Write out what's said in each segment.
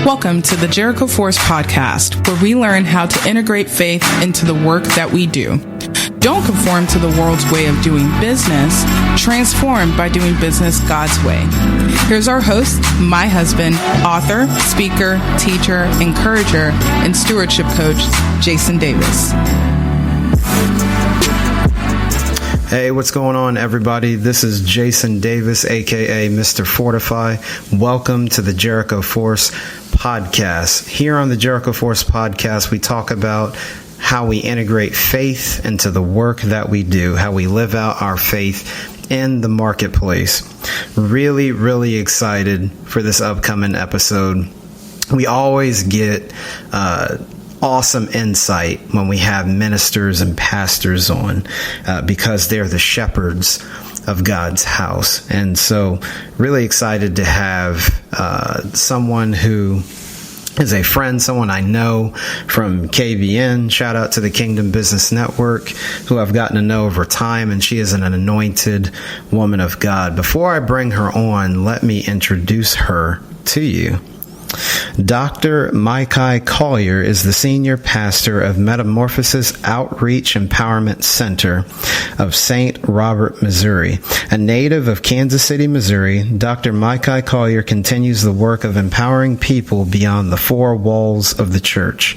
Welcome to the Jericho Force podcast, where we learn how to integrate faith into the work that we do. Don't conform to the world's way of doing business. Transform by doing business God's way. Here's our host, my husband, author, speaker, teacher, encourager, and stewardship coach, Jason Davis. Hey, what's going on, everybody? This is Jason Davis, aka Mr. Fortify. Welcome to the Jericho Force podcast. Here on the Jericho Force podcast, we talk about how we integrate faith into the work that we do, how we live out our faith in the marketplace. Really excited for this upcoming episode. We always get awesome insight when we have ministers and pastors on because they're the shepherds of God's house. And so really excited to have someone who is a friend, someone I know from KBN. Shout out to the Kingdom Business Network, who I've gotten to know over time, and she is an anointed woman of God. Before I bring her on, let me introduce her to you. Dr. Miki Collier is the senior pastor of Metamorphosis Outreach Empowerment Center of St. Robert, Missouri. A native of Kansas City, Missouri, Dr. Miki Collier continues the work of empowering people beyond the four walls of the church.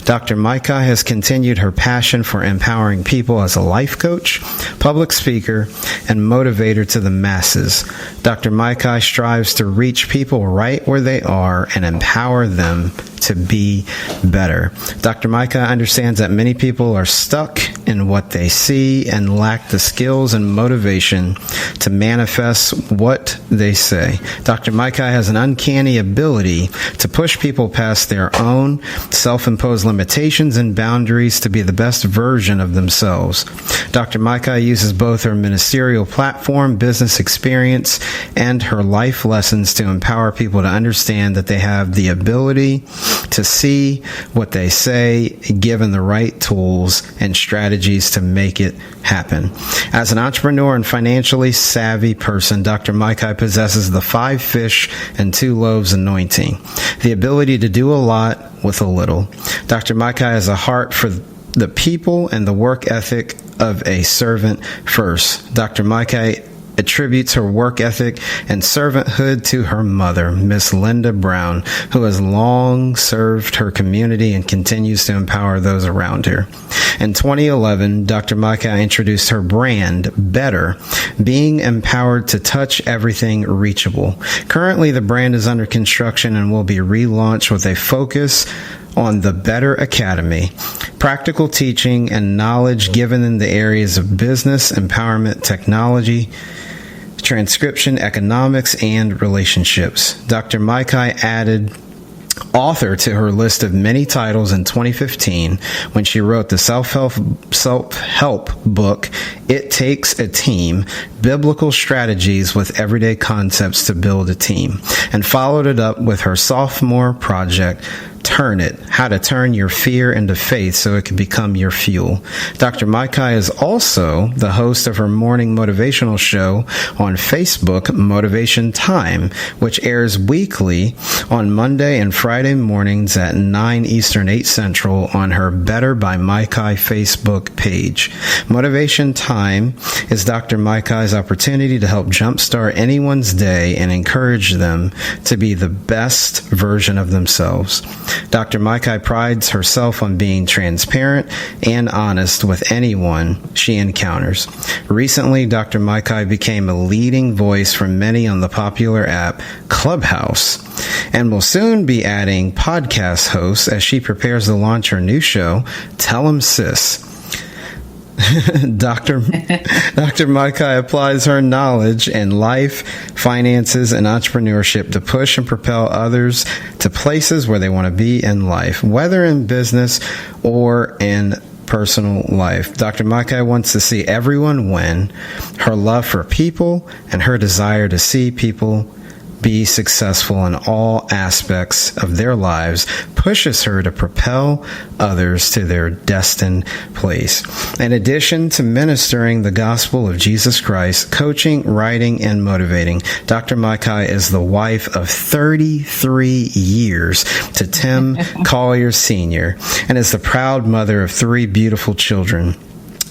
Dr. Miki has continued her passion for empowering people as a life coach, public speaker, and motivator to the masses. Dr. Miki strives to reach people right where they are and empower them to be better. Dr. Miki understands that many people are stuck in what they see and lack the skills and motivation to manifest what they say. Dr. Miki has an uncanny ability to push people past their own self-imposed limitations and boundaries to be the best version of themselves. Dr. Miki uses both her ministerial platform, business experience, and her life lessons to empower people to understand that they have the ability to see what they say, given the right tools and strategies to make it happen. As an entrepreneur and financially savvy person, Dr. Miki possesses the 5 fish and 2 loaves anointing, the ability to do a lot with a little. Dr. Miki has a heart for the people and the work ethic of a servant first. Dr. Miki attributes her work ethic and servanthood to her mother, Miss Linda Brown, who has long served her community and continues to empower those around her. In 2011, Dr. Miki introduced her brand, Better, being empowered to touch everything reachable. Currently, the brand is under construction and will be relaunched with a focus on the Better Academy, practical teaching and knowledge given in the areas of business, empowerment, technology, transcription, economics, and relationships. Dr. Miki added author to her list of many titles in 2015 when she wrote the self-help book, It Takes a Team, Biblical Strategies with Everyday Concepts to Build a Team, and followed it up with her sophomore project, Turn It, How to Turn Your Fear into Faith so it can become your fuel. Dr. Miki is also the host of her morning motivational show on Facebook, Motivation Time, which airs weekly on Monday and Friday mornings at 9 Eastern, 8 Central on her Better by Miki Facebook page. Motivation Time is Dr. Miki's opportunity to help jumpstart anyone's day and encourage them to be the best version of themselves. Dr. Miki prides herself on being transparent and honest with anyone she encounters. Recently, Dr. Miki became a leading voice for many on the popular app Clubhouse and will soon be adding podcast hosts as she prepares to launch her new show, Tell 'em Sis. Dr. Miki applies her knowledge in life, finances, and entrepreneurship to push and propel others to places where they want to be in life, whether in business or in personal life. Dr. Miki wants to see everyone win. Her love for people and her desire to see people be successful in all aspects of their lives pushes her to propel others to their destined place. In addition to ministering the gospel of Jesus Christ, coaching, writing, and motivating, Dr. Miki is the wife of 33 years to Tim Collier Sr. and is the proud mother of 3 beautiful children,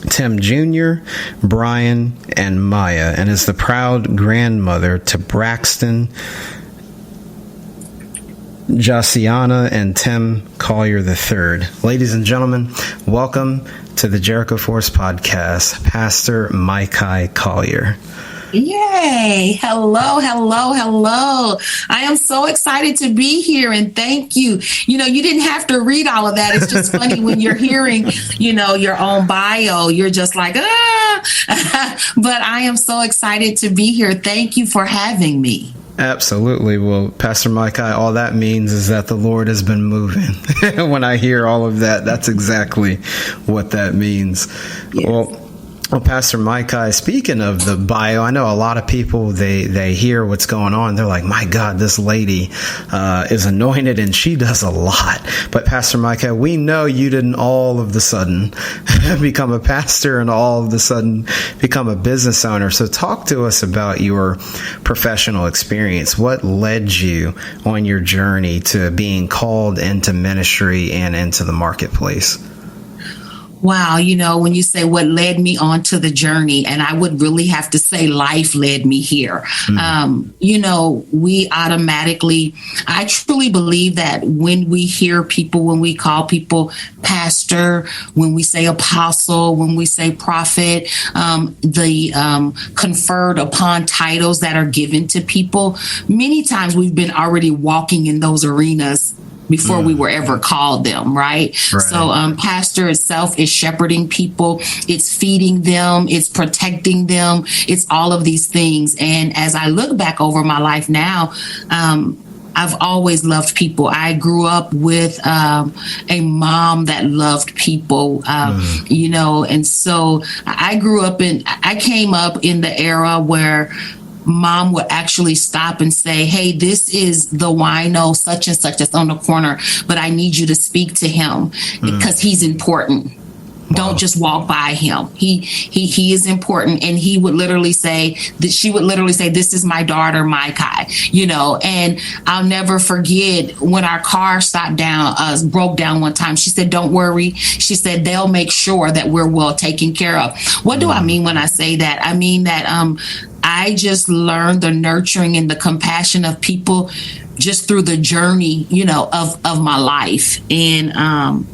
Tim Jr., Brian, and Maya, and is the proud grandmother to Braxton, Josiana, and Tim Collier III. Ladies and gentlemen, welcome to the Jericho Force Podcast, Pastor Miki Collier. Yay. Hello, hello, hello. I am so excited to be here and thank you. You didn't have to read all of that. It's just funny when you're hearing, your own bio, you're just like, but I am so excited to be here. Thank you for having me. Absolutely. Well, Pastor Miki, all that means is that the Lord has been moving. When I hear all of that, that's exactly what that means. Yes. Well, Pastor Miki, speaking of the bio, I know a lot of people, they hear what's going on. They're like, my God, this lady is anointed and she does a lot. But Pastor Miki, we know you didn't all of the sudden become a pastor and all of a sudden become a business owner. So talk to us about your professional experience. What led you on your journey to being called into ministry and into the marketplace? Wow, when you say what led me onto the journey, and I would really have to say life led me here. We automatically, I truly believe that when we hear people, when we call people pastor, when we say apostle, when we say prophet, the conferred upon titles that are given to people, many times we've been already walking in those arenas before we were ever called them, right? So pastor itself is shepherding people, it's feeding them, it's protecting them, it's all of these things. And as I look back over my life now, I've always loved people. I grew up with a mom that loved people, and so I came up in the era where Mom would actually stop and say, hey, this is the wino such and such that's on the corner, but I need you to speak to him because he's important. Don't just walk by him. He is important. And he would literally say that she would literally say, this is my daughter, Miki, and I'll never forget when our car broke down one time. She said, don't worry. She said, they'll make sure that we're well taken care of. What do I mean when I say that? I mean that, I just learned the nurturing and the compassion of people just through the journey, of my life. And,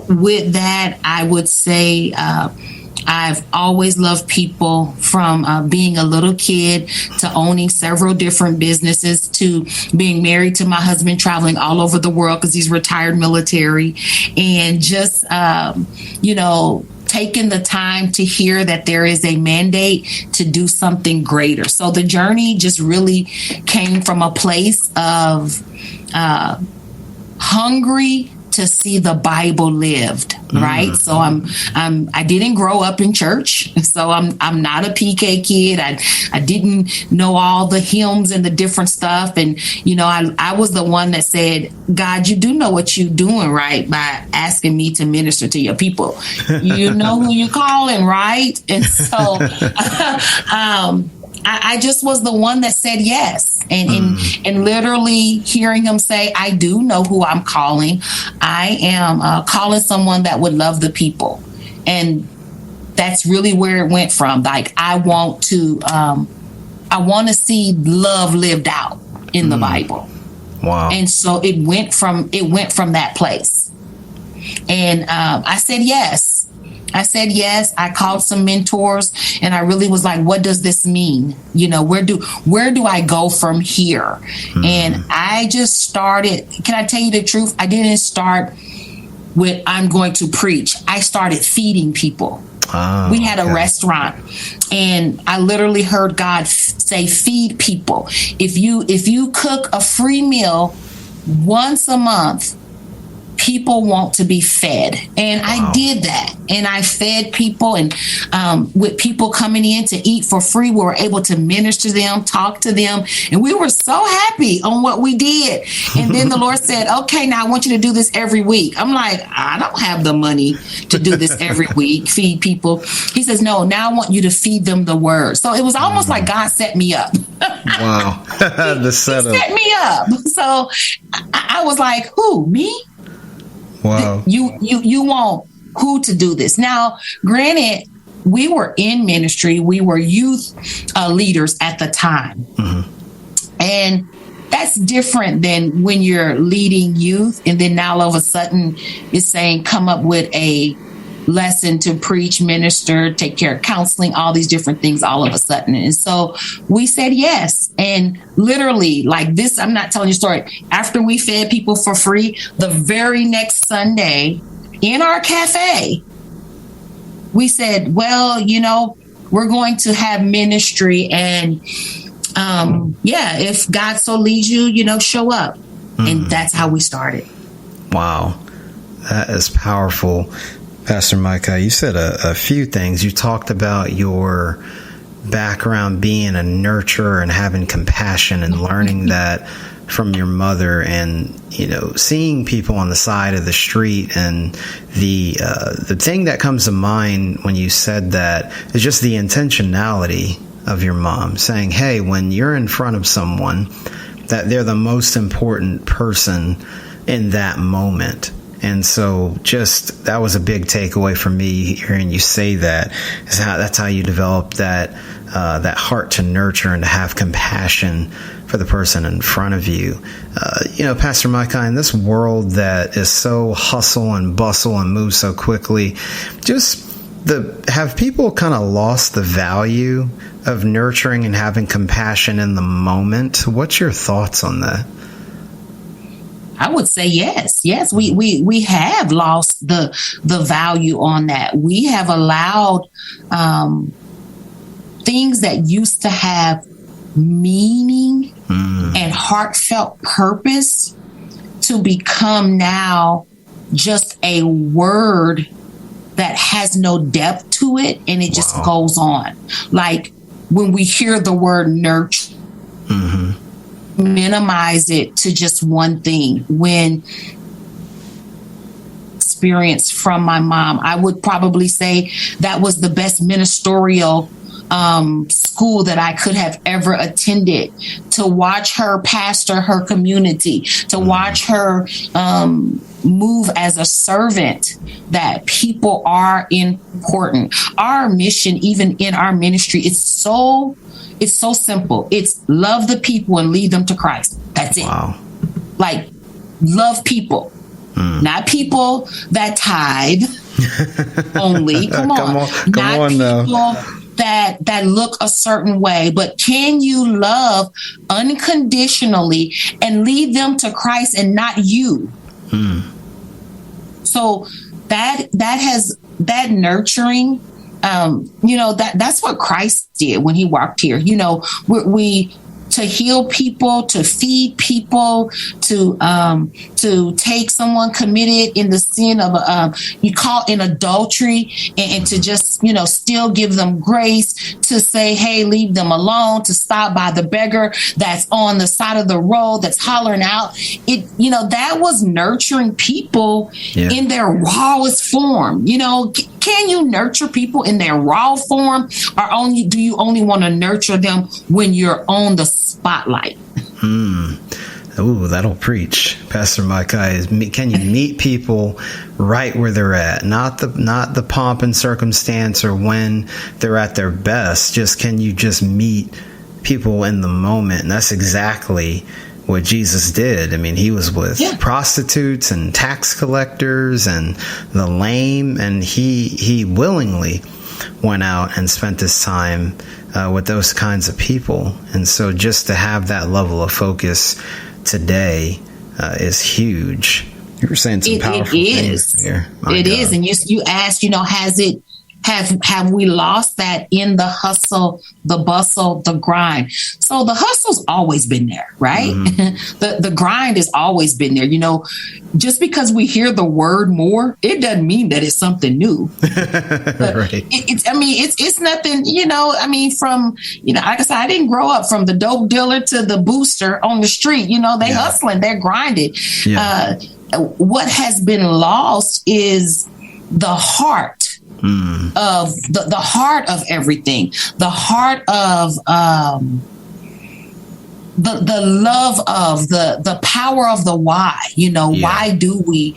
with that, I would say I've always loved people from being a little kid to owning several different businesses to being married to my husband, traveling all over the world because he's retired military, and just, taking the time to hear that there is a mandate to do something greater. So the journey just really came from a place of hungry to see the Bible lived, right? So I didn't grow up in church, so I'm not a PK kid. I didn't know all the hymns and the different stuff, and I was the one that said, God, you do know what you're doing, right? By asking me to minister to your people, you know who you're calling, right? And so I just was the one that said yes. And literally hearing him say, I do know who I'm calling. I am calling someone that would love the people. And that's really where it went from. Like, I want to see love lived out in the Bible. Wow. And so it went from that place. And I said yes. I called some mentors, and I really was like, what does this mean? Where do I go from here? And I just started, can I tell you the truth? I didn't start with, I'm going to preach. I started feeding people. We had a restaurant, and I literally heard God say, feed people. If you cook a free meal once a month, people want to be fed. And I did that. And I fed people, and with people coming in to eat for free, we were able to minister to them, talk to them. And we were so happy on what we did. And then the Lord said, okay, now I want you to do this every week. I'm like, I don't have the money to do this every week, feed people. He says, no, now I want you to feed them the word. So it was almost like God set me up. Wow. The setup. He set me up. So I was like, who, me? Wow. You want who to do this? Now, granted, we were in ministry. We were youth leaders at the time. Mm-hmm. And that's different than when you're leading youth. And then now all of a sudden it's saying, come up with a lesson to preach, minister, take care of counseling, all these different things all of a sudden. And so we said yes. And literally like this, I'm not telling you a story. After we fed people for free, the very next Sunday in our cafe, we said, well, we're going to have ministry, and if God so leads you, show up. And that's how we started. Wow. That is powerful. Pastor Micah, you said a few things. You talked about your background being a nurturer and having compassion and learning that from your mother, and seeing people on the side of the street. And the thing that comes to mind when you said that is just the intentionality of your mom saying, hey, when you're in front of someone, that they're the most important person in that moment. And so that was a big takeaway for me hearing you say that, is that's how you develop that heart to nurture and to have compassion for the person in front of you. Pastor Micah, in this world that is so hustle and bustle and moves so quickly, have people kind of lost the value of nurturing and having compassion in the moment? What's your thoughts on that? I would say yes. Yes, we have lost the value on that. We have allowed things that used to have meaning and heartfelt purpose to become now just a word that has no depth to it, and it just goes on. Like when we hear the word nurture, minimize it to just one thing. When experience from my mom, I would probably say that was the best ministerial school that I could have ever attended, to watch her pastor her community, to watch her move as a servant, that people are important. Our mission, even in our ministry, it's so simple. It's love the people and lead them to Christ. That's it. Wow. Like, love people, not people that tithe only. Come on. Not people that look a certain way, but can you love unconditionally and lead them to Christ and not you? So that nurturing, that's what Christ did when he walked here. We to heal people, to feed people, to take someone committed in the sin of you caught in adultery, and to just still give them grace, to say, hey, leave them alone, to stop by the beggar that's on the side of the road that's hollering out. That was nurturing people in their rawest form. Can you nurture people in their raw form, or do you only want to nurture them when you're on the spotlight? Ooh, that'll preach, Pastor Micah. Can you meet people right where they're at? Not the pomp and circumstance or when they're at their best. Can you just meet people in the moment? And that's exactly what Jesus did. I mean, he was with prostitutes and tax collectors and the lame, and he willingly went out and spent his time with those kinds of people. And so just to have that level of focus today is huge. You were saying some powerful things here. It is. And you asked, Have we lost that in the hustle, the bustle, the grind? So the hustle's always been there, right? Mm-hmm. The grind has always been there. You know, just because we hear the word more, it doesn't mean that it's something new. Right. It's nothing, you know, I mean, from, you know, like I said, I didn't grow up from the dope dealer to the booster on the street. You know, they hustling, they're grinding. Yeah. What has been lost is the heart of the heart of everything, the heart of the love of the power of the why. You know, why do we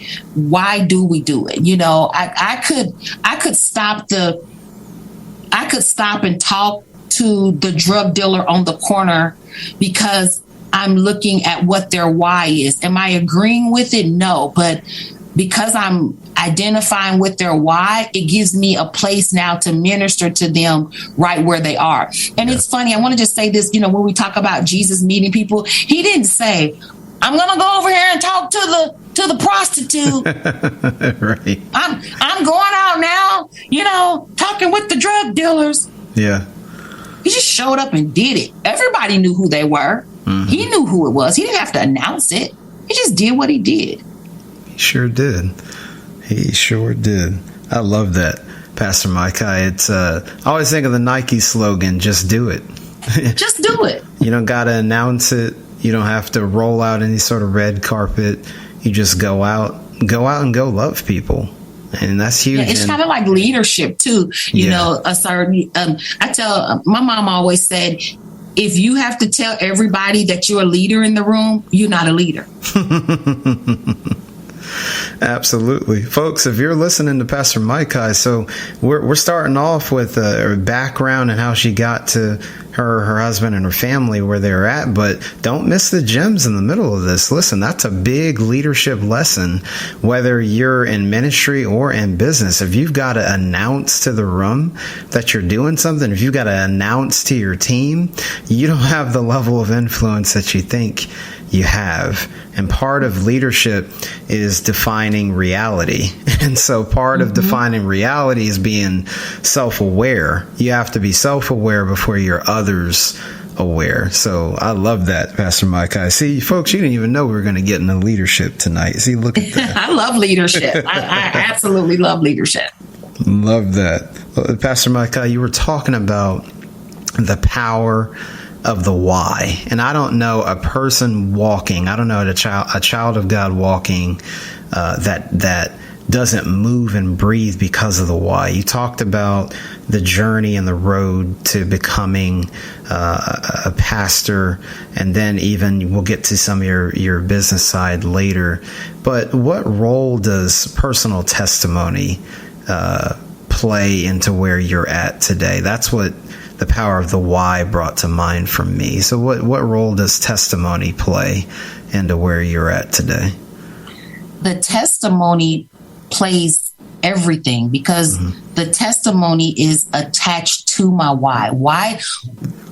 do it? You know, I could stop and talk to the drug dealer on the corner because I'm looking at what their why is. Am I agreeing with it? No, but because I'm identifying with their why, it gives me a place now to minister to them right where they are. And it's funny, I want to just say this, you know, when we talk about Jesus meeting people, he didn't say, I'm going to go over here and talk to the prostitute. Right. I'm going out now, you know, talking with the drug dealers. Yeah. He just showed up and did it. Everybody knew who they were. Mm-hmm. He knew who it was. He didn't have to announce it. He just did what he did. He sure did. He sure did. I love that, Pastor Mike. I always think of the Nike slogan, just do it. Just do it. You don't got to announce it. You don't have to roll out any sort of red carpet. You just go out and go love people. And that's huge. Yeah, it's kind of like leadership too. You know, a certain, I tell, my mom always said, if you have to tell everybody that you're a leader in the room, you're not a leader. Absolutely. Folks, if you're listening to Pastor Micah, so we're starting off with her background and how she got to her husband and her family where they're at, but don't miss the gems in the middle of this. Listen, that's a big leadership lesson, whether you're in ministry or in business. If you've got to announce to the room that you're doing something, if you've got to announce to your team, you don't have the level of influence that you think you have. And part of leadership is defining reality. And so part of defining reality is being self-aware. You have to be self-aware before you're others aware. So I love that, Pastor Mike. I see, folks, you didn't even know we were going to get into leadership tonight. See, look at that. I love leadership. I absolutely love leadership. Love that. Well, Pastor Mike, you were talking about the power of the why. And I don't know a person walking, I don't know a child of God walking that doesn't move and breathe because of the why. You talked about the journey and the road to becoming a pastor, and then even we'll get to some of your business side later. But what role does personal testimony play into where you're at today? That's what the power of the why brought to mind for me. So what role does testimony play into where you're at today? The testimony plays everything because the testimony is attached to my why.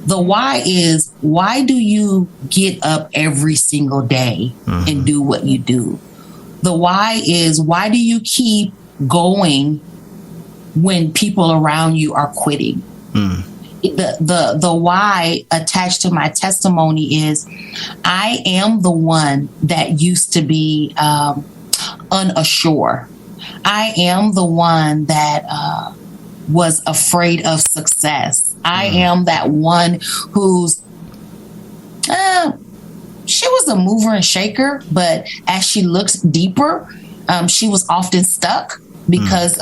The why is, why do you get up every single day and do what you do? The why is, why do you keep going when people around you are quitting? The why attached to my testimony is, I am the one that used to be unsure. I am the one that was afraid of success. I am that one who's she was a mover and shaker, but as she looks deeper, she was often stuck because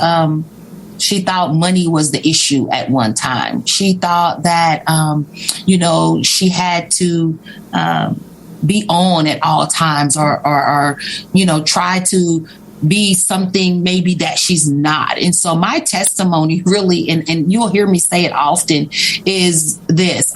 she thought money was the issue at one time. She thought that, she had to be on at all times or try to be something maybe that she's not. And so my testimony really, and you'll hear me say it often, is this.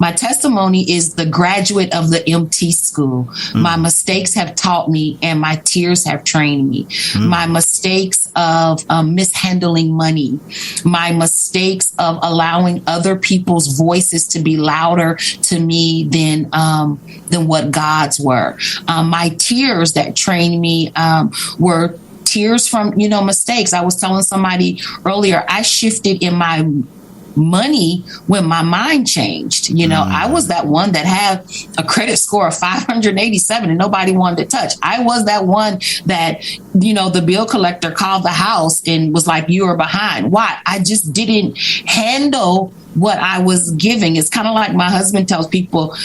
My testimony is the graduate of the MT school. My mistakes have taught me and my tears have trained me. My mistakes of mishandling money, my mistakes of allowing other people's voices to be louder to me than what God's were. My tears that trained me were tears from, mistakes. I was telling somebody earlier, I shifted in my money when my mind changed. I was that one that had a credit score of 587 and nobody wanted to touch. I was that one that, the bill collector called the house and was like, you are behind. Why? I just didn't handle what I was giving. It's kind of like my husband tells people,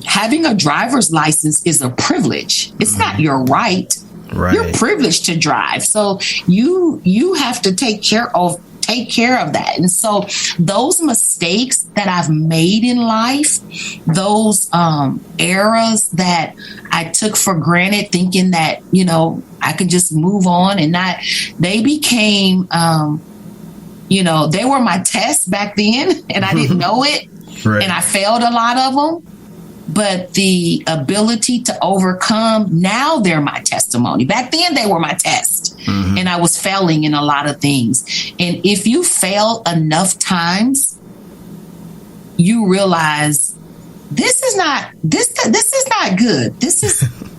having a driver's license is a privilege. It's not your right. Right. You're privileged to drive. So you have to take care of that. And so those mistakes that I've made in life, those eras that I took for granted, thinking that, I could just move on and not, they became, they were my tests back then and I didn't know it. Right. And I failed a lot of them. But the ability to overcome, now they're my testimony. Back then, they were my test. Mm-hmm. And I was failing in a lot of things. And if you fail enough times, you realize this is not good.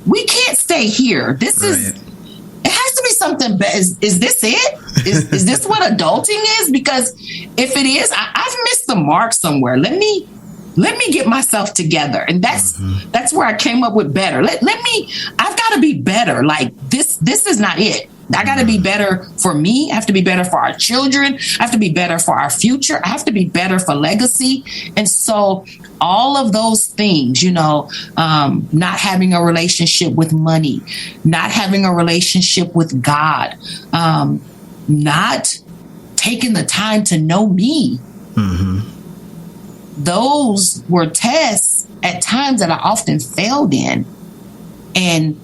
We can't stay here. It has to be something better. Is this it? Is this what adulting is? Because if it is, I've missed the mark somewhere. Let me get myself together. And that's where I came up with better. I've got to be better. Like this is not it. I got to be better for me. I have to be better for our children. I have to be better for our future. I have to be better for legacy. And so all of those things, not having a relationship with money, not having a relationship with God, not taking the time to know me. Mm-hmm. Those were tests at times that I often failed in. And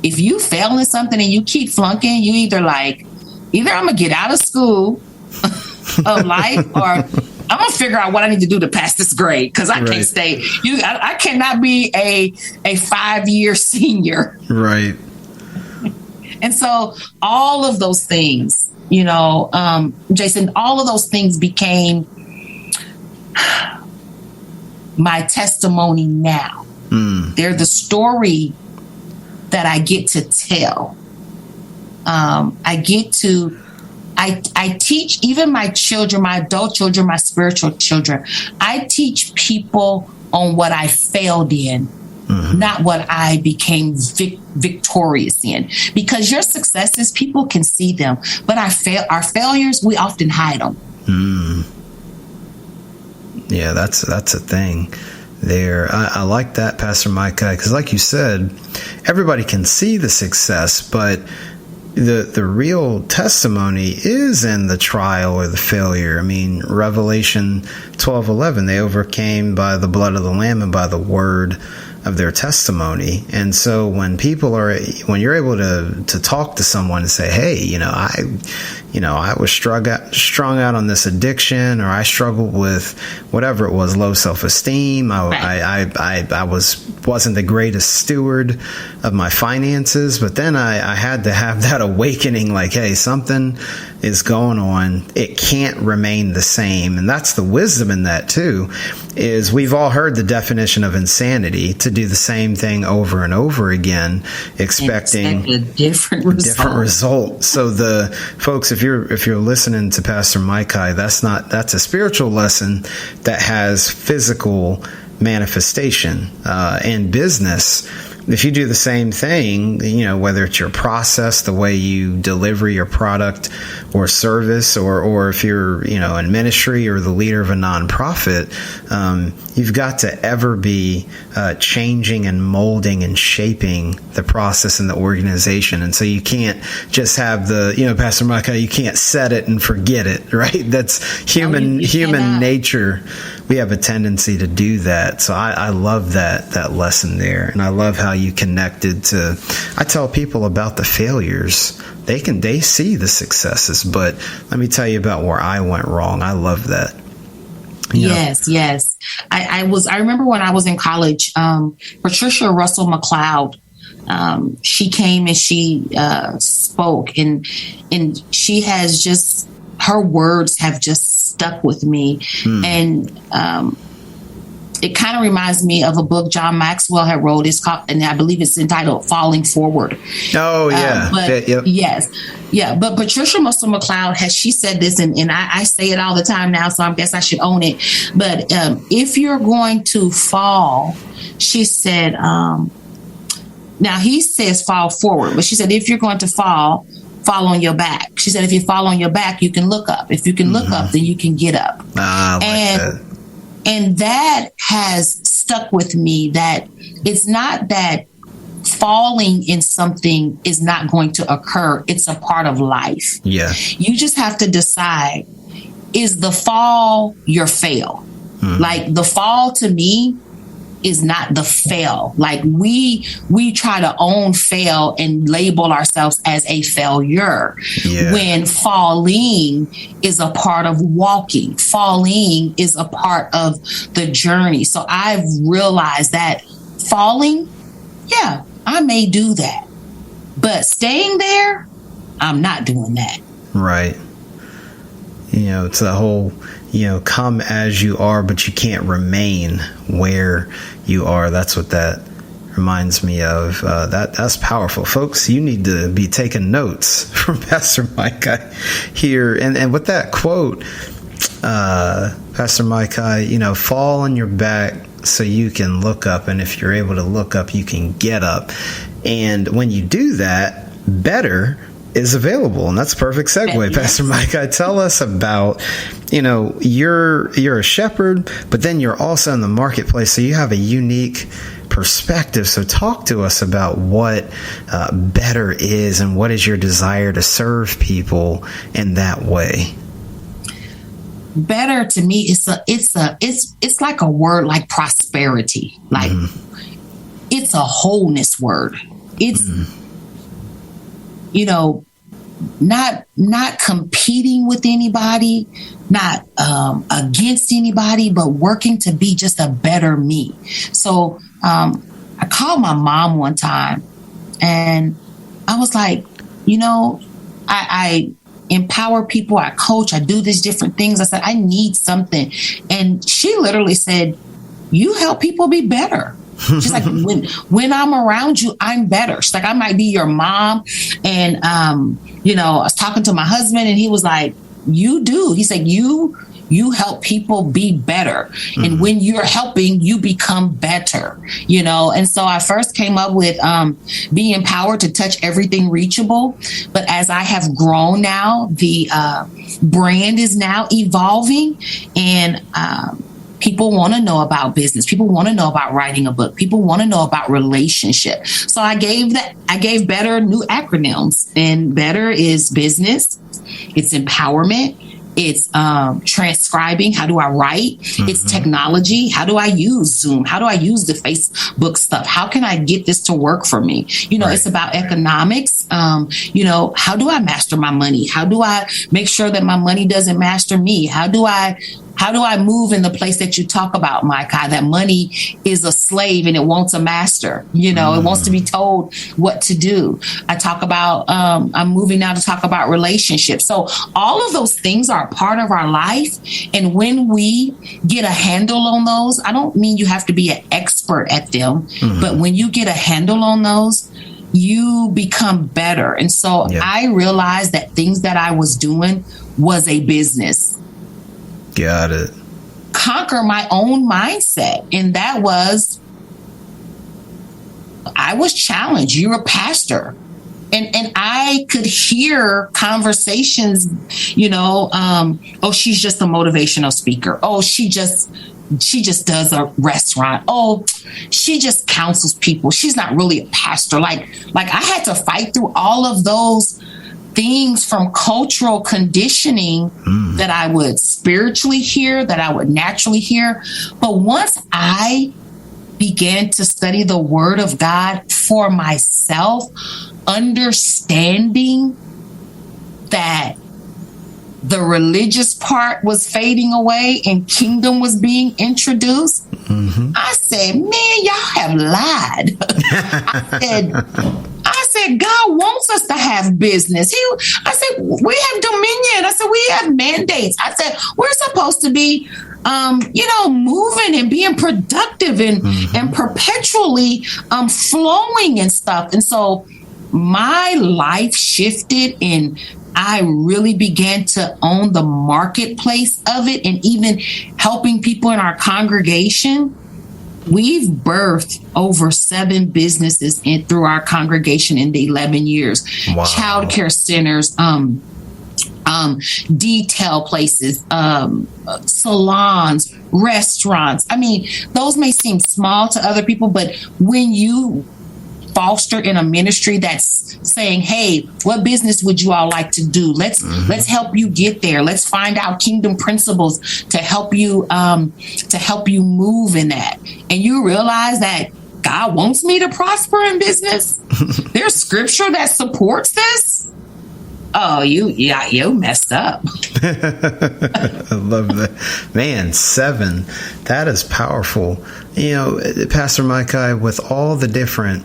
if you fail in something and you keep flunking, you either I'm going to get out of school of life or I'm going to figure out what I need to do to pass this grade because I can't stay. I cannot be a 5-year senior. Right. And so all of those things, Jason, all of those things became my testimony now. They're the story that I get to tell. I teach even my children, my adult children, my spiritual children. I teach people on what I failed in, not what I became victorious in. Because your successes, people can see them, but our failures, we often hide them. Yeah, that's a thing there. I like that, Pastor Micah, because like you said, everybody can see the success, but the real testimony is in the trial or the failure. I mean, Revelation 12:11, they overcame by the blood of the Lamb and by the word of their testimony. And so when you're able to talk to someone and say, hey, I was strung out on this addiction, or I struggled with whatever it was, low self-esteem. I wasn't the greatest steward of my finances, but then I had to have that awakening, like, hey, something is going on. It can't remain the same. And that's the wisdom in that too, is we've all heard the definition of insanity, to do the same thing over and over again, expecting a different result. So the folks, if you're listening to Pastor Micah, that's a spiritual lesson that has physical manifestation. In business, if you do the same thing, whether it's your process, the way you deliver your product or service, or if you're, in ministry or the leader of a nonprofit, you've got to ever be changing and molding and shaping the process and the organization. And so you can't just have Pastor Micah, you can't set it and forget it, right? That's human nature. We have a tendency to do that. So I love that lesson there. And I love how you connected to, I tell people about the failures. They see the successes, but let me tell you about where I went wrong. I love that. Yes. I remember when I was in college, Patricia Russell McLeod, she came and she spoke, and she has just, her words have just stuck with me. And it kind of reminds me of a book John Maxwell had wrote. It's called, and I believe it's entitled Falling Forward. Oh, yeah. Yes. Yeah. But Patricia Russell McLeod she said this, and I say it all the time now, so I guess I should own it. But if you're going to fall, she said, now he says fall forward, but she said, if you're going to fall on your back. She said, if you fall on your back, you can look up. If you can look up, then you can get up. And that has stuck with me, that it's not that falling in something is not going to occur. It's a part of life. Yeah. You just have to decide, is the fall your fail? Like the fall to me is not the fail. Like we try to own fail and label ourselves as a failure, when falling is a part of walking. Falling is a part of the journey. So I've realized that falling, I may do that, but staying there, I'm not doing that. Right. It's the whole, come as you are, but you can't remain where you are. That's what that reminds me of. That's powerful. Folks, you need to be taking notes from Pastor Mike here. And with that quote, Pastor Mike, fall on your back so you can look up. And if you're able to look up, you can get up. And when you do that, better is available. And that's a perfect segue. Yes. Pastor Mike, tell us about, you're a shepherd, but then you're also in the marketplace. So you have a unique perspective. So talk to us about what better is, and what is your desire to serve people in that way. Better to me, it's like a word like prosperity. Like it's a wholeness word. It's not competing with anybody, not against anybody, but working to be just a better me. So I called my mom one time, and I was like, I empower people, I coach, I do these different things. I said, I need something. And she literally said, you help people be better. She's like, when I'm around you, I'm better. She's like, I might be your mom. And, I was talking to my husband, and he was like, you do. He said, you help people be better. And when you're helping, you become better, And so I first came up with be empowered to touch everything reachable. But as I have grown now, the brand is now evolving, and people want to know about business. People want to know about writing a book. People want to know about relationship. So I gave Better new acronyms, and Better is business. It's empowerment. It's transcribing. How do I write? It's technology. How do I use Zoom? How do I use the Facebook stuff? How can I get this to work for me? It's about economics. How do I master my money? How do I make sure that my money doesn't master me? How do I move in the place that you talk about, Micah, that money is a slave and it wants a master? It wants to be told what to do. I talk about, I'm moving now to talk about relationships. So all of those things are a part of our life. And when we get a handle on those, I don't mean you have to be an expert at them, but when you get a handle on those, you become better. And so I realized that things that I was doing was a business. Got it. Conquer my own mindset. And that was, I was challenged. You're a pastor. And I could hear conversations, oh, she's just a motivational speaker. Oh, she just does a restaurant. Oh, she just counsels people. She's not really a pastor. Like I had to fight through all of those things from cultural conditioning that I would spiritually hear, that I would naturally hear. But once I began to study the Word of God for myself, understanding that the religious part was fading away and kingdom was being introduced, I said, man, y'all have lied. I said, God wants us to have business. I said, we have dominion. I said, we have mandates. I said, we're supposed to be moving and being productive and perpetually flowing and stuff. And so my life shifted, and I really began to own the marketplace of it, and even helping people in our congregation. We've birthed over 7 businesses through our congregation in the 11 years. Wow. Childcare centers, detail places, salons, restaurants. I mean, those may seem small to other people, but when you foster in a ministry that's saying, hey, what business would you all like to do? Let's help you get there. Let's find out kingdom principles to help you move in that. And you realize that God wants me to prosper in business. There's scripture that supports this. Oh, you messed up. I love that. Man, 7. That is powerful. Pastor Miki, with all the different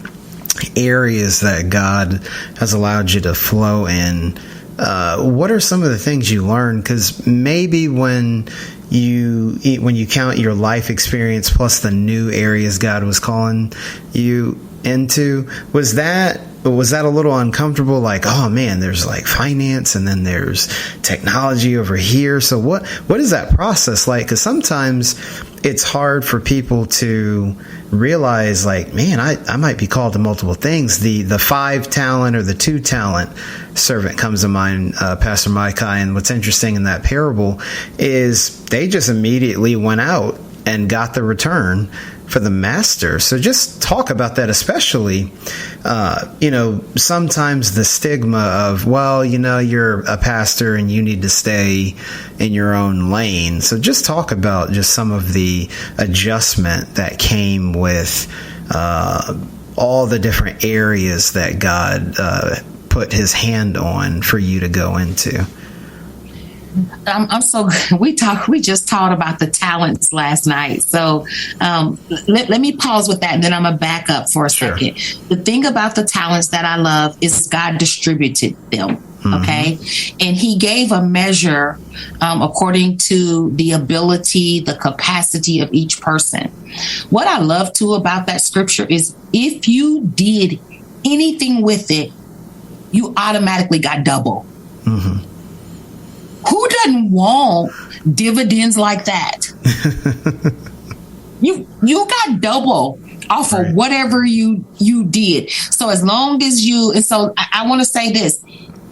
areas that God has allowed you to flow in, what are some of the things you learned? Because maybe when you count your life experience plus the new areas God was calling you into, was that a little uncomfortable? Like, oh man, there's like finance and then there's technology over here. So what is that process like? Because sometimes it's hard for people to realize, like, man, I might be called to multiple things. The 5 talent or the 2 talent servant comes to mind, Pastor Miki. And what's interesting in that parable is they just immediately went out and got the return for the master. So just talk about that, especially, sometimes the stigma of, well, you're a pastor and you need to stay in your own lane. So just talk about just some of the adjustment that came with all the different areas that God put his hand on for you to go into. I'm so we just talked about the talents last night. So let me pause with that, and then I'm gonna back up for a second. The thing about the talents that I love is God distributed them. Okay. And he gave a measure according to the ability, the capacity of each person. What I love too about that scripture is if you did anything with it, you automatically got double. Who doesn't want dividends like that? You got double off of whatever you did. So as long as and so I want to say this,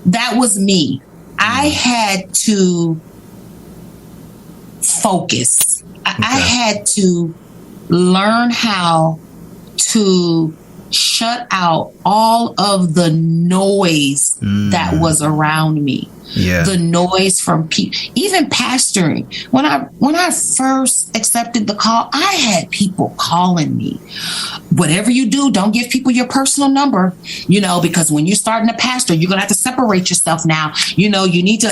that was me. I had to focus. I had to learn how to shut out all of the noise that was around me. The noise from people, even pastoring. When I first accepted the call, I had people calling me. Whatever you do, don't give people your personal number, because when you're starting to pastor, you're gonna have to separate yourself now. You need to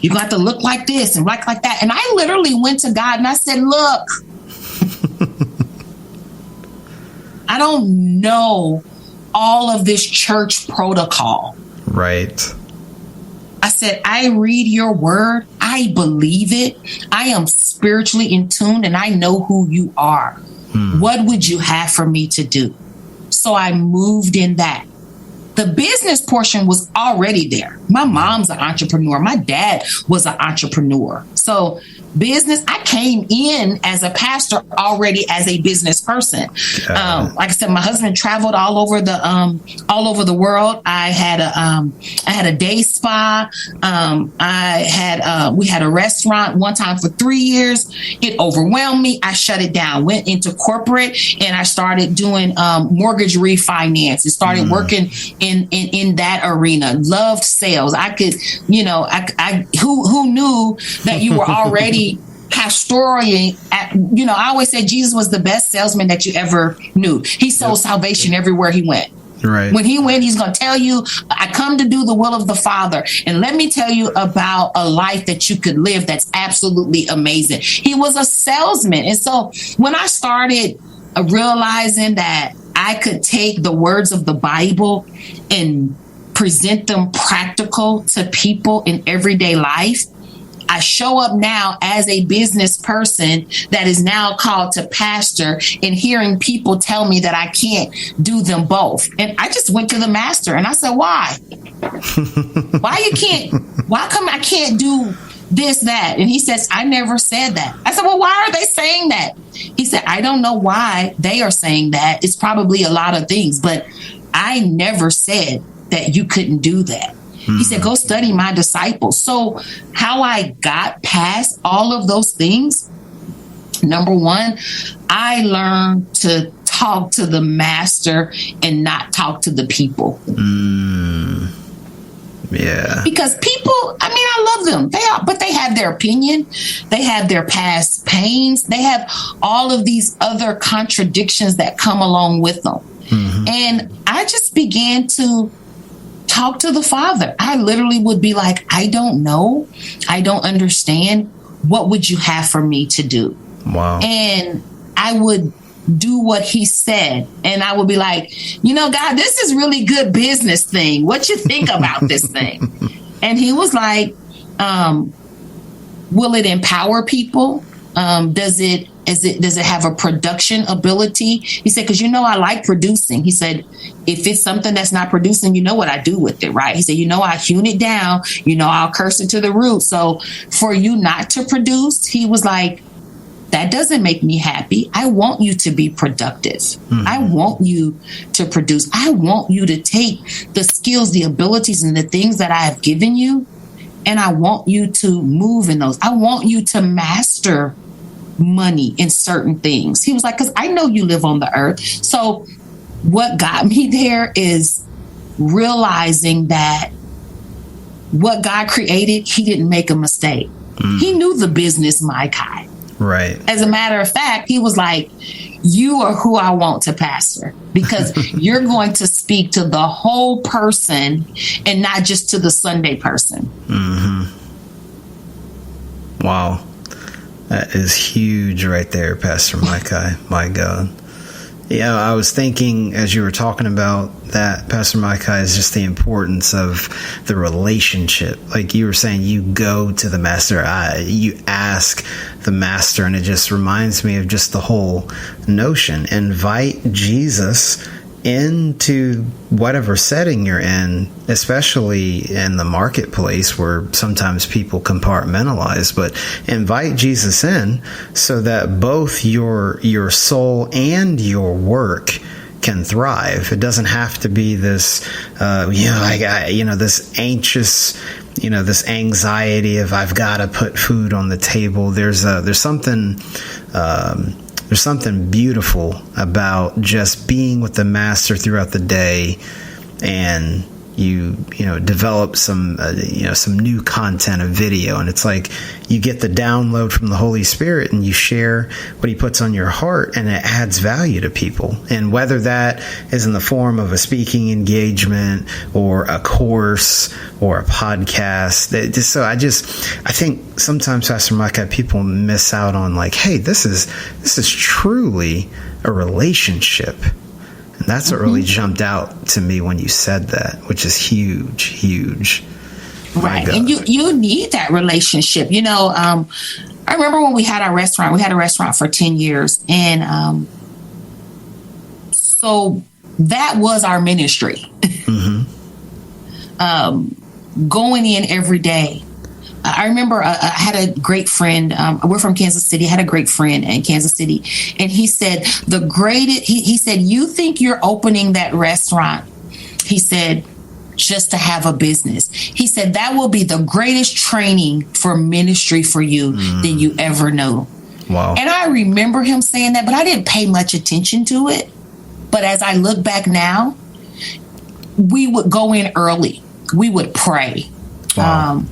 you're gonna have to look like this and like that. And I literally went to God and I said, look, I don't know all of this church protocol. Right. I said, I read your word. I believe it. I am spiritually in tune and I know who you are. What would you have for me to do? So I moved in that. The business portion was already there. My mom's an entrepreneur. My dad was an entrepreneur. So business, I came in as a pastor already as a business person. Like I said, my husband traveled all over the world. I had a day spa. We had a restaurant one time for 3 years. It overwhelmed me. I shut it down, went into corporate, and I started doing mortgage refinance and started working in that arena. Loved sales. I could, who knew that you were already pastoring I always said Jesus was the best salesman that you ever knew. He sold salvation everywhere he went. Right. When he went, he's going to tell you, I come to do the will of the Father. And let me tell you about a life that you could live that's absolutely amazing. He was a salesman. And so when I started realizing that I could take the words of the Bible and present them practical to people in everyday life, I show up now as a business person that is now called to pastor, and hearing people tell me that I can't do them both. And I just went to the master and I said, why? Why come I can't do this, that? And he says, I never said that. I said, well, why are they saying that? He said, I don't know why they are saying that. It's probably a lot of things, but I never said that you couldn't do that. He said, go study my disciples. So how I got past all of those things, number one, I learned to talk to the master and not talk to the people. Yeah. Because people, I mean, I love them. But they have their opinion. They have their past pains. They have all of these other contradictions that come along with them. And I just began to talk to the Father. I literally would be like, I don't know. I don't understand. What would you have for me to do? Wow. And I would do what he said. And I would be like, God, this is really good business thing. What you think about this thing? And he was like, will it empower people? Does it have a production ability? He said, because I like producing. He said, if it's something that's not producing, you know what I do with it, right? He said, I hewn it down, I'll curse it to the root. So for you not to produce, he was like, that doesn't make me happy. I want you to be productive. I want you to produce. I want you to take the skills, the abilities, and the things that I have given you, and I want you to move in those. I want you to master money in certain things. He was like, because I know you live on the earth. So what got me there is realizing that what God created, he didn't make a mistake. He knew the business Miki. Right. As a matter of fact, he was like, you are who I want to pastor, because you're going to speak to the whole person and not just to the Sunday person. Wow. That is huge right there, Pastor Miki. My God. Yeah, I was thinking as you were talking about that, Pastor Miki, is just the importance of the relationship. Like you were saying, you go to the master, you ask the master, and it just reminds me of just the whole notion. Invite Jesus into whatever setting you're in, especially in the marketplace where sometimes people compartmentalize, but invite Jesus in so that both your soul and your work can thrive. It doesn't have to be this, this anxious, this anxiety of I've got to put food on the table. There's something beautiful about just being with the master throughout the day, and you develop some new content, a video, and it's like you get the download from the Holy Spirit and you share what he puts on your heart, and it adds value to people. And whether that is in the form of a speaking engagement or a course or a podcast, I think sometimes, Pastor Miki, people miss out on like, hey, this is truly a relationship. And that's what really jumped out to me when you said that, which is huge. Right. And you need that relationship. I remember when we had a restaurant for 10 years. And so that was our ministry. Going in every day. I remember I had a great friend. We're from Kansas City. I had a great friend in Kansas City. And he said, he said, you think you're opening that restaurant, he said, just to have a business. He said, that will be the greatest training for ministry for you than you ever know. Wow. And I remember him saying that, but I didn't pay much attention to it. But as I look back now, we would go in early. We would pray. Wow.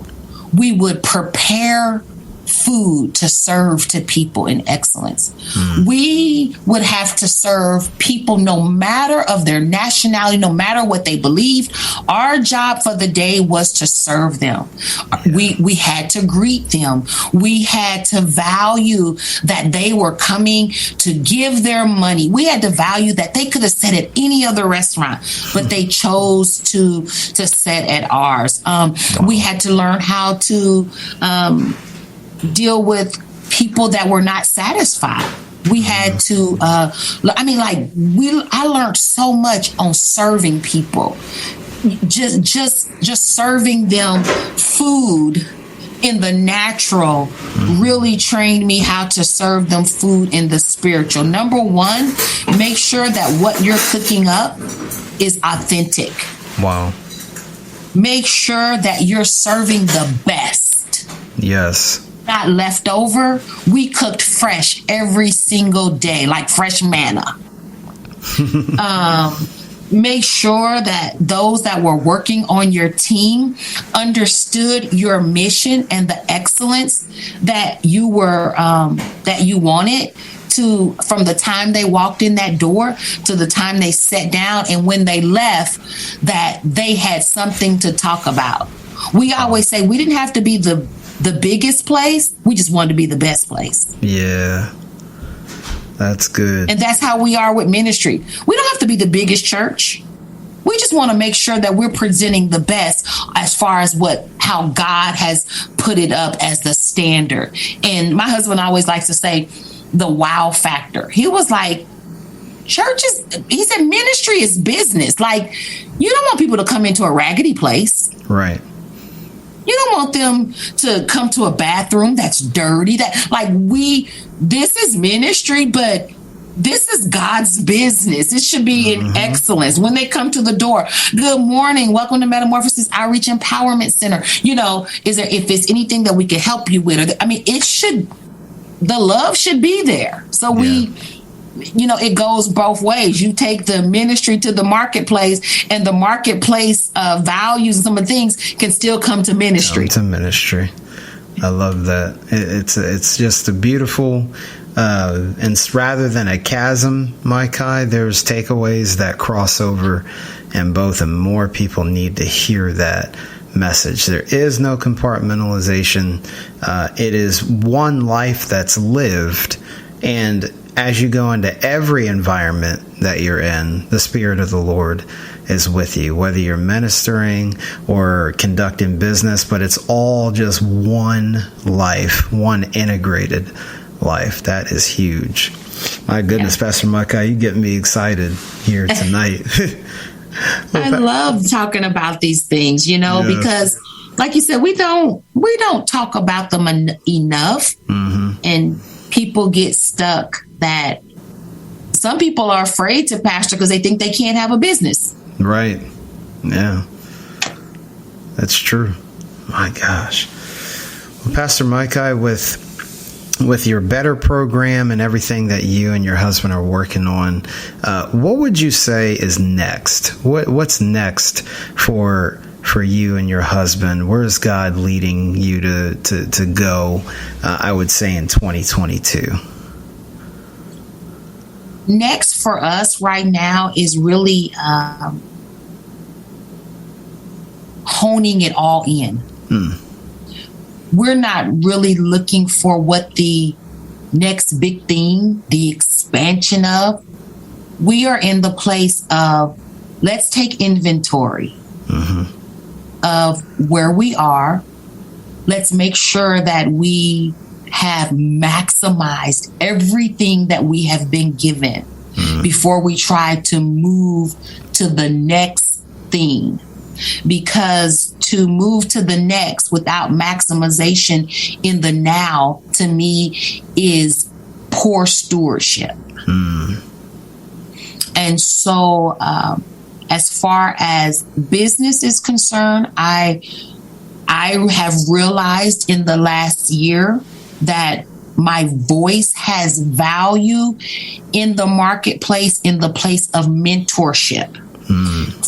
We would prepare food to serve to people in excellence. We would have to serve people no matter of their nationality, no matter what they believed. Our job for the day was to serve them. Yeah. We had to greet them. We had to value that they were coming to give their money. We had to value that they could have sat at any other restaurant, but they chose to sit at ours. Wow. We had to learn how to deal with people that were not satisfied. We had to, I learned so much on serving people, just serving them food in the natural really trained me how to serve them food in the spiritual. Number one, make sure that what you're cooking up is authentic. Wow. Make sure that you're serving the best. Yes. Not leftover. We cooked fresh every single day, like fresh manna. Make sure that those that were working on your team understood your mission and the excellence that you were that you wanted to, from the time they walked in that door to the time they sat down, and when they left, that they had something to talk about. We always say we didn't have to be the biggest place. We just wanted to be the best place. Yeah. That's good. And that's how we are with ministry. We don't have to be the biggest church. We just want to make sure that we're presenting the best as far as how God has put it up as the standard. And my husband always likes to say the wow factor. He was like, he said, ministry is business. Like, you don't want people to come into a raggedy place. Right. You don't want them to come to a bathroom that's dirty. This is ministry, but this is God's business. It should be in excellence. When they come to the door, good morning, welcome to Metamorphosis Outreach Empowerment Center. If there's anything that we can help you with, the love should be there. So it goes both ways. You take the ministry to the marketplace, and the marketplace values and some of the things can still come to ministry. I love that. It's just a beautiful, and rather than a chasm, Miki, there's takeaways that cross over in both, and more people need to hear that message. There is no compartmentalization. It is one life that's lived, and as you go into every environment that you're in, the Spirit of the Lord is with you, whether you're ministering or conducting business, but it's all just one life, one integrated life. That is huge. My goodness, Pastor Miki, you get me excited here tonight. I love talking about these things, because like you said, we don't talk about them enough, and people get stuck that some people are afraid to pastor because they think they can't have a business. Right. Yeah. That's true. My gosh. Well, Pastor Miki, with your Better program and everything that you and your husband are working on, what would you say is next? What's next for you and your husband? Where is God leading you to go, I would say, in 2022? Next for us right now is really honing it all in. We're not really looking for what the next big thing, the expansion of. We are in the place of, let's take inventory of where we are. Let's make sure that we have maximized everything that we have been given before we try to move to the next thing. Because to move to the next without maximization in the now, to me, is poor stewardship. And so as far as business is concerned, I have realized in the last year that my voice has value in the marketplace, in the place of mentorship.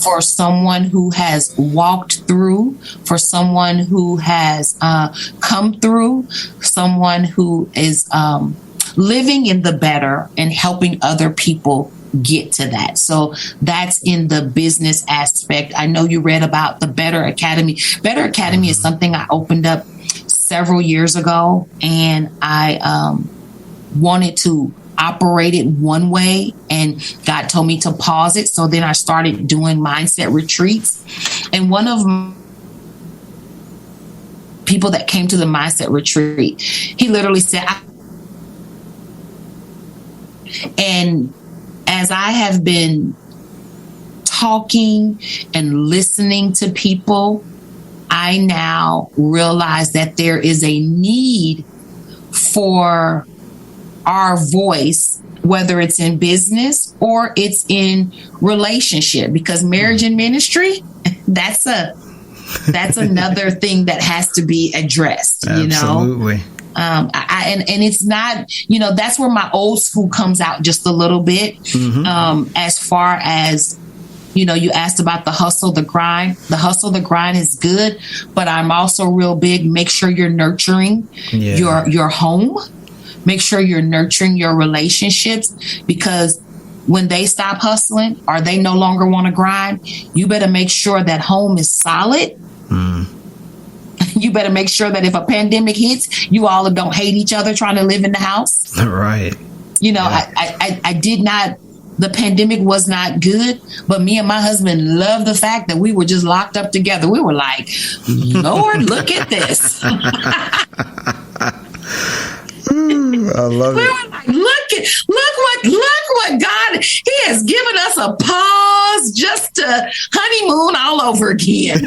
For someone who has walked through, for someone who has come through, someone who is living in the better and helping other people get to that. So that's in the business aspect. I know you read about the Better Academy. Better Academy is something I opened up several years ago, and I wanted to operate it one way, and God told me to pause it. So then I started doing mindset retreats, and one of people that came to the mindset retreat. He literally said, and as I have been talking and listening to people, I now realize that there is a need for our voice, whether it's in business or it's in relationship, because marriage and ministry, that's another thing that has to be addressed. Absolutely. You know? And it's not, that's where my old school comes out just a little bit. As far as, you asked about the hustle, the grind. The hustle, the grind is good, but I'm also real big. Make sure you're nurturing your home. Make sure you're nurturing your relationships, because when they stop hustling or they no longer want to grind, you better make sure that home is solid. You better make sure that if a pandemic hits, you all don't hate each other trying to live in the house. Right. I did not, the pandemic was not good, but me and my husband loved the fact that we were just locked up together. We were like, Lord, look at this. I love it. We were like, look what God, he has given us a pause just to honeymoon all over again.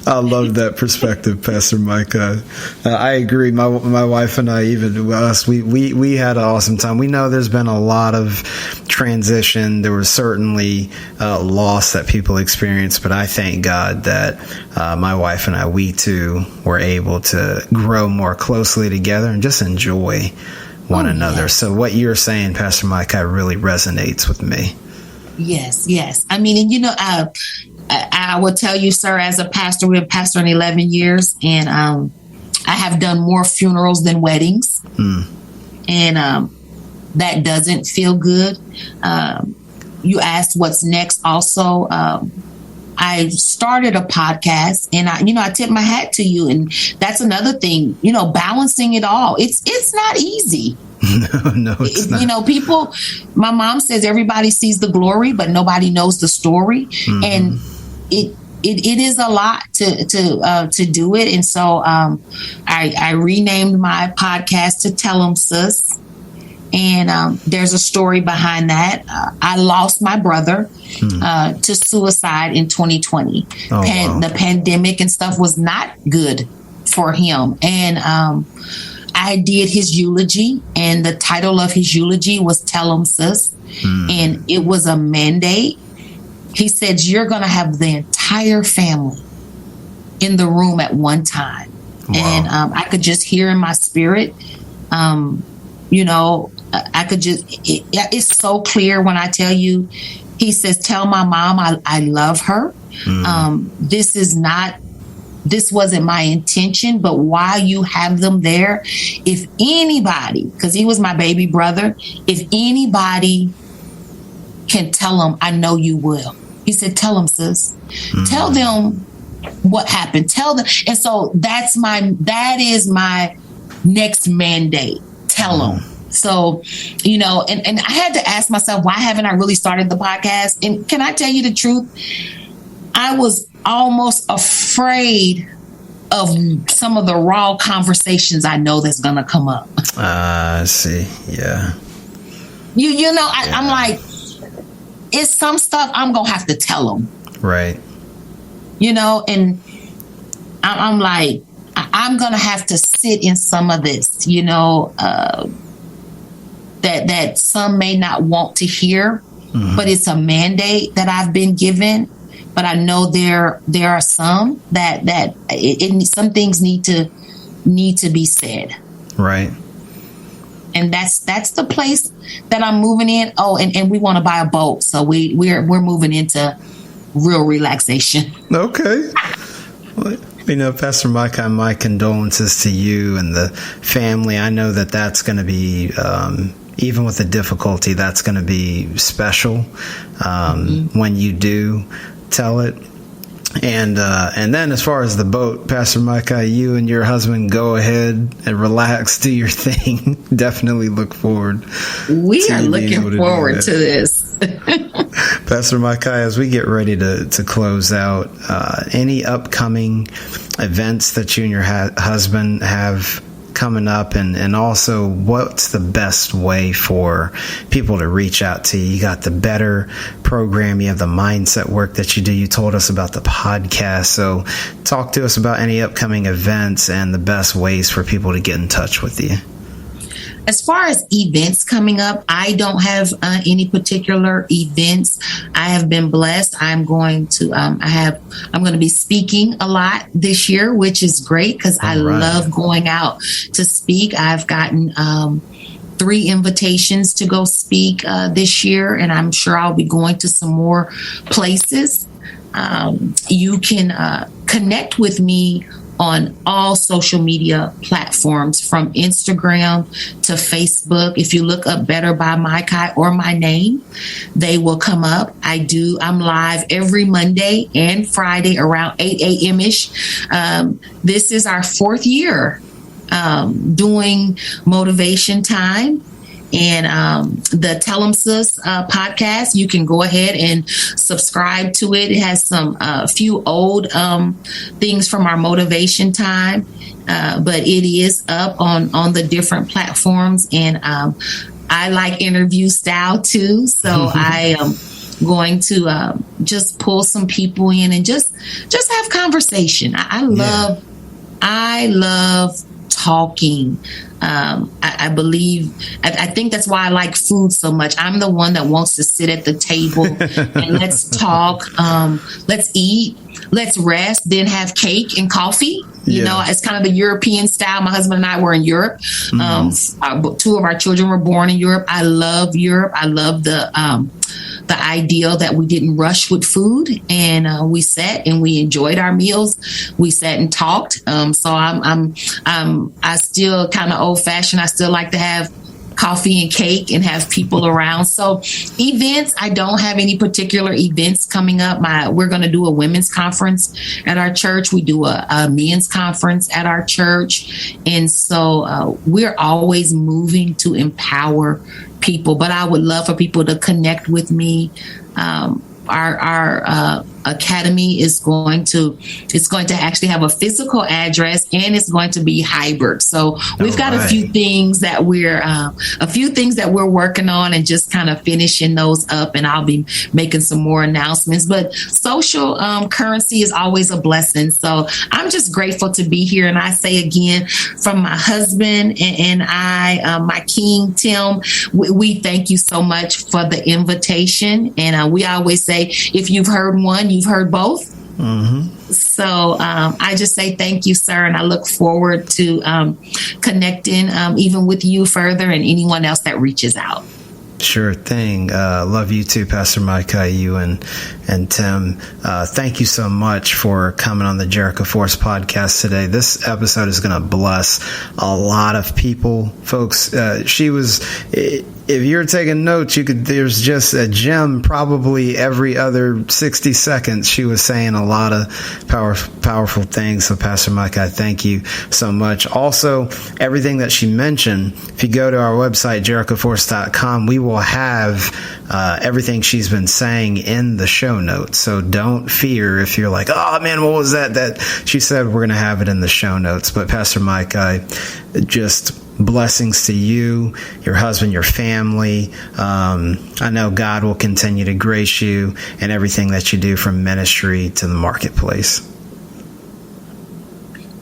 I love that perspective, Pastor Mike. I agree. My wife and I, even us, we had an awesome time. We know there's been a lot of transition. There was certainly loss that people experienced, but I thank God that my wife and I, we too were able to grow more closely together and just enjoy one another. Yes. So what you're saying, Pastor Mike, really resonates with me. Yes. I mean, and I will tell you, sir, as a pastor, we've been pastoring 11 years, and I have done more funerals than weddings. And that doesn't feel good. You asked what's next also. I started a podcast, and I tip my hat to you. And that's another thing, balancing it all. It's not easy. No, it's not. People, my mom says everybody sees the glory, but nobody knows the story. And it is a lot to do it. And so I renamed my podcast to Tell 'em Sis. And there's a story behind that. I lost my brother to suicide in 2020. Wow. The pandemic and stuff was not good for him. And I did his eulogy, and the title of his eulogy was Tell 'em Sis. And it was a mandate. He said, you're going to have the entire family in the room at one time. Wow. And I could just hear in my spirit, I could just, it's so clear when I tell you, he says, tell my mom I love her. This wasn't my intention, but while you have them there, if anybody, because he was my baby brother, if anybody can tell him, I know you will. He said, tell them, sis. Tell them what happened. Tell them. And so that is my next mandate. Tell them. So, and I had to ask myself, why haven't I really started the podcast? And can I tell you the truth? I was almost afraid of some of the raw conversations I know that's going to come up. I see. Yeah. I'm like, it's some stuff I'm going to have to tell them. Right. And I'm like, I'm going to have to sit in some of this, that some may not want to hear, but it's a mandate that I've been given. But I know there are some that some things need to be said. Right. And that's the place that I'm moving in. Oh, and we want to buy a boat, so we're moving into real relaxation. Okay. Well, Pastor Mike, my condolences to you and the family. I know that's going to be, even with the difficulty, that's going to be special when you do tell it. And then as far as the boat, Pastor Micah, you and your husband go ahead and relax, do your thing. Definitely look forward. We are looking forward to this. Pastor Miki, as we get ready to close out, any upcoming events that you and your husband have coming up, and also what's the best way for people to reach out to you? You got the Better program, you have the mindset work that you do, you told us about the podcast, so talk to us about any upcoming events and the best ways for people to get in touch with you. As far as events coming up, I don't have any particular events. I have been blessed. I'm going to be speaking a lot this year, which is great because I love going out to speak. I've gotten 3 invitations to go speak this year, and I'm sure I'll be going to some more places. You can connect with me on all social media platforms, from Instagram to Facebook. If you look up Better by Miki or my name, they will come up. I'm live every Monday and Friday around 8 a.m.-ish. This is our 4th year doing Motivation Time. And the Tell 'em Sis podcast, you can go ahead and subscribe to it. It has a few old things from our Motivation Time, but it is up on the different platforms. And I like interview style too, so I am going to just pull some people in and just have conversation. I love talking. I think that's why I like food so much. I'm the one that wants to sit at the table and let's talk, let's eat, let's rest, then have cake and coffee. You know, it's kind of the European style. My husband and I were in Europe. 2 of our children were born in Europe. I love Europe. I love the ideal that we didn't rush with food, and we sat and we enjoyed our meals. We sat and talked. So I still kind of old fashioned. I still like to have coffee and cake and have people around. So events, I don't have any particular events coming up. We're going to do a women's conference at our church. We do a men's conference at our church. And so we're always moving to empower people, but I would love for people to connect with me. Our academy is going to actually have a physical address, and it's going to be hybrid. So we've got a few things that we're working on and just kind of finishing those up, and I'll be making some more announcements. But social currency is always a blessing. So I'm just grateful to be here. And I say again, from my husband and I, my king, Tim, we thank you so much for the invitation. And we always say, if you've heard one, you've heard both. Mm-hmm. So I just say thank you, sir. And I look forward to connecting even with you further and anyone else that reaches out. Sure thing. Love you too, Pastor Miki, you and Tim. Thank you so much for coming on the Jericho Force podcast today. This episode is going to bless a lot of people, folks. If you're taking notes, there's just a gem probably every other 60 seconds. She was saying a lot of powerful things. So Pastor Miki, thank you so much. Also, everything that she mentioned, if you go to our website, jerichoforce.com, we will have everything she's been saying in the show notes. So don't fear if you're like, oh man, what was that she said? We're going to have it in the show notes. But Pastor Miki, just blessings to you, your husband, your family. I know God will continue to grace you in everything that you do, from ministry to the marketplace.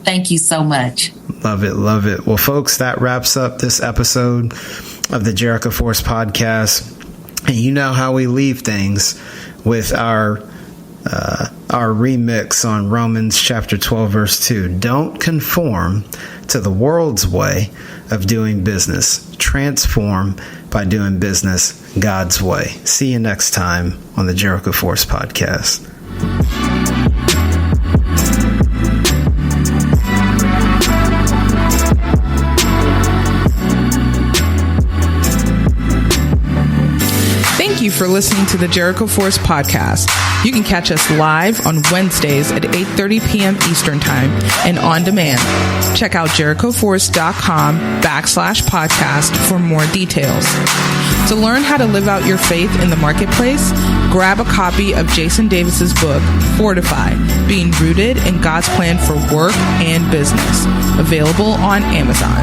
Thank you so much. Love it. Love it. Well, folks, that wraps up this episode of the Jericho Force podcast. And you know how we leave things with our remix on Romans chapter 12, verse 2. Don't conform to the world's way of doing business. Transform by doing business God's way. See you next time on the Jericho Force podcast. Thank you for listening to the Jericho Force podcast. You can catch us live on Wednesdays at 8:30 p.m. Eastern Time and on demand. Check out jerichoforce.com/podcast for more details. To learn how to live out your faith in the marketplace, grab a copy of Jason Davis's book, Fortify, Being Rooted in God's Plan for Work and Business, available on Amazon.